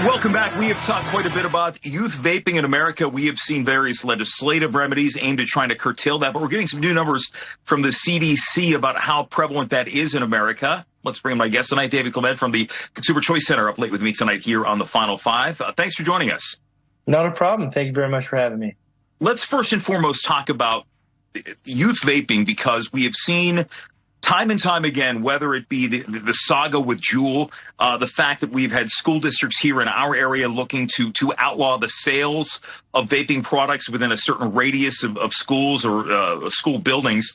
Welcome back. We have talked quite a bit about youth vaping in America. We have seen various legislative remedies aimed at trying to curtail that, but we're getting some new numbers from the CDC about how prevalent that is in America. Let's bring in my guest tonight, David Clement from the Consumer Choice Center, up late with me tonight here on the Final Five. Thanks for joining us. Not a problem. Thank you very much for having me. Let's first and foremost talk about youth vaping, because we have seen time and time again, whether it be the saga with Juul, the fact that we've had school districts here in our area looking to outlaw the sales of vaping products within a certain radius of schools or school buildings.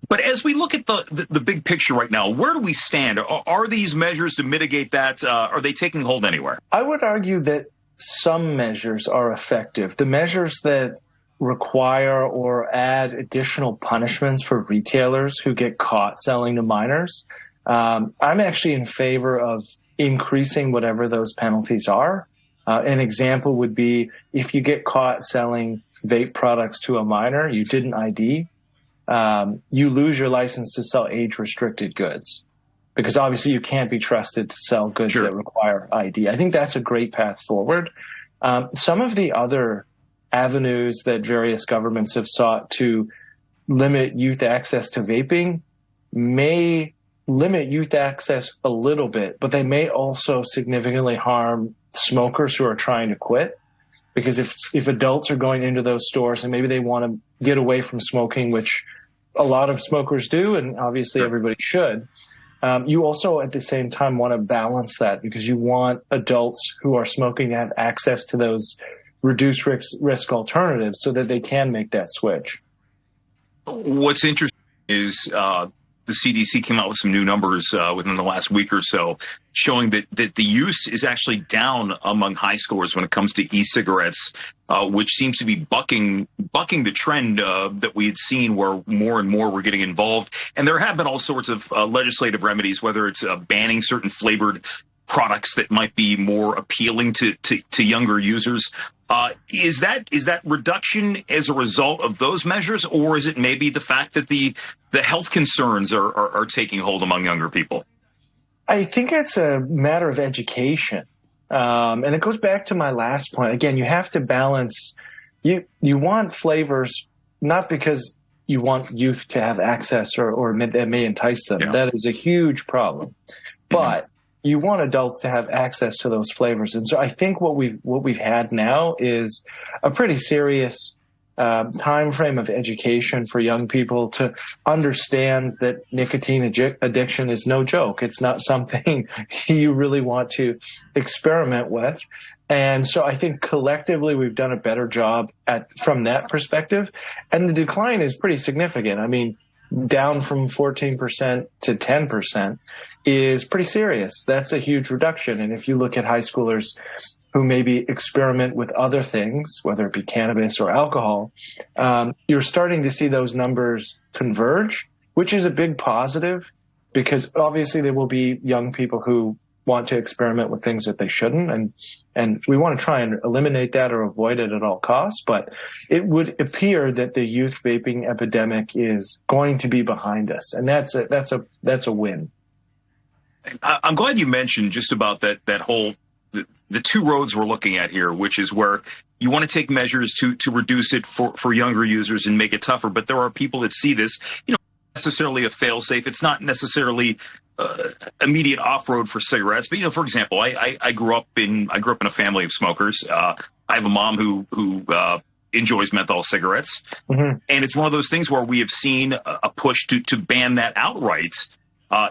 But as we look at the big picture right now, where do we stand? Are these measures to mitigate that? Are they taking hold anywhere? I would argue that some measures are effective. The measures that require or add additional punishments for retailers who get caught selling to minors, I'm actually in favor of increasing whatever those penalties are. An example would be if you get caught selling vape products to a minor, you didn't ID, you lose your license to sell age-restricted goods, because obviously you can't be trusted to sell goods that require ID. I think that's a great path forward. Some of the other avenues that various governments have sought to limit youth access to vaping may limit youth access a little bit, but they may also significantly harm smokers who are trying to quit. Because if adults are going into those stores and maybe they want to get away from smoking, which a lot of smokers do, and obviously everybody should, you also at the same time want to balance that, because you want adults who are smoking to have access to those reduced risk alternatives so that they can make that switch. What's interesting is the CDC came out with some new numbers within the last week or so, showing that the use is actually down among high schoolers when it comes to e-cigarettes, which seems to be bucking the trend that we had seen, where more and more were getting involved. And there have been all sorts of legislative remedies, whether it's banning certain flavored products that might be more appealing to younger users. Is that reduction as a result of those measures, or is it maybe the fact that the health concerns are taking hold among younger people? I think it's a matter of education. And it goes back to my last point. Again, you have to balance. You want flavors, not because you want youth to have access or that may entice them. Yeah. That is a huge problem. But you want adults to have access to those flavors. And so I think what we've had now is a pretty serious time frame of education for young people to understand that nicotine addiction is no joke. It's not something you really want to experiment with. And so I think collectively we've done a better job from that perspective. And the decline is pretty significant. I mean, down from 14% to 10% is pretty serious. That's a huge reduction. And if you look at high schoolers who maybe experiment with other things, whether it be cannabis or alcohol, you're starting to see those numbers converge, which is a big positive, because obviously there will be young people who want to experiment with things that they shouldn't. And we want to try and eliminate that or avoid it at all costs. But it would appear that the youth vaping epidemic is going to be behind us. And that's a win. I'm glad you mentioned just about that whole, the two roads we're looking at here, which is where you want to take measures to reduce it for younger users and make it tougher. But there are people that see this, necessarily a fail-safe. It's not necessarily immediate off-road for cigarettes. But, for example, I grew up in a family of smokers. I have a mom who enjoys menthol cigarettes. Mm-hmm. And it's one of those things where we have seen a push to ban that outright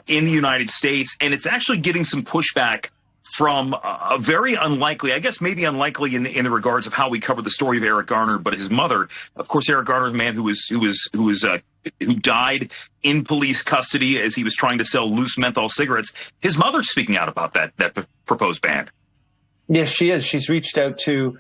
in the United States. And it's actually getting some pushback from a very unlikely, I guess maybe unlikely in the regards of how we covered the story of Eric Garner, but his mother. Of course, Eric Garner is a man who died in police custody as he was trying to sell loose menthol cigarettes. His mother's speaking out about that proposed ban. Yes, she is. She's reached out to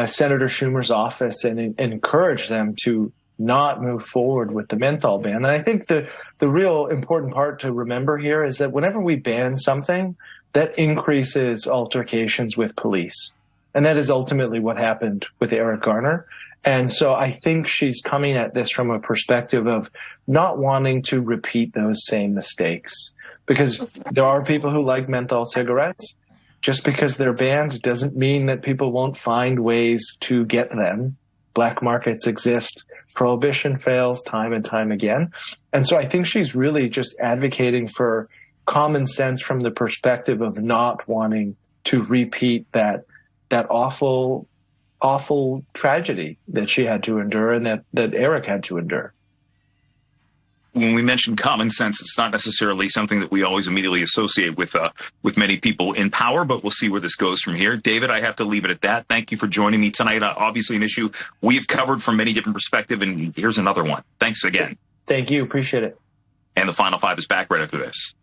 Senator Schumer's office and encouraged them to not move forward with the menthol ban. And I think the real important part to remember here is that whenever we ban something, that increases altercations with police. And that is ultimately what happened with Eric Garner. And so I think she's coming at this from a perspective of not wanting to repeat those same mistakes, because there are people who like menthol cigarettes. just because they're banned doesn't mean that people won't find ways to get them. Black markets exist. Prohibition fails time and time again. And so I think she's really just advocating for common sense from the perspective of not wanting to repeat that awful tragedy that she had to endure and that Eric had to endure. When we mention common sense, it's not necessarily something that we always immediately associate with many people in power, but we'll see where this goes from here. David, I have to leave it at that. Thank you for joining me tonight. Obviously an issue we've covered from many different perspectives, and here's another one. Thanks again. Thank you. Appreciate it. And the Final Five is back right after this.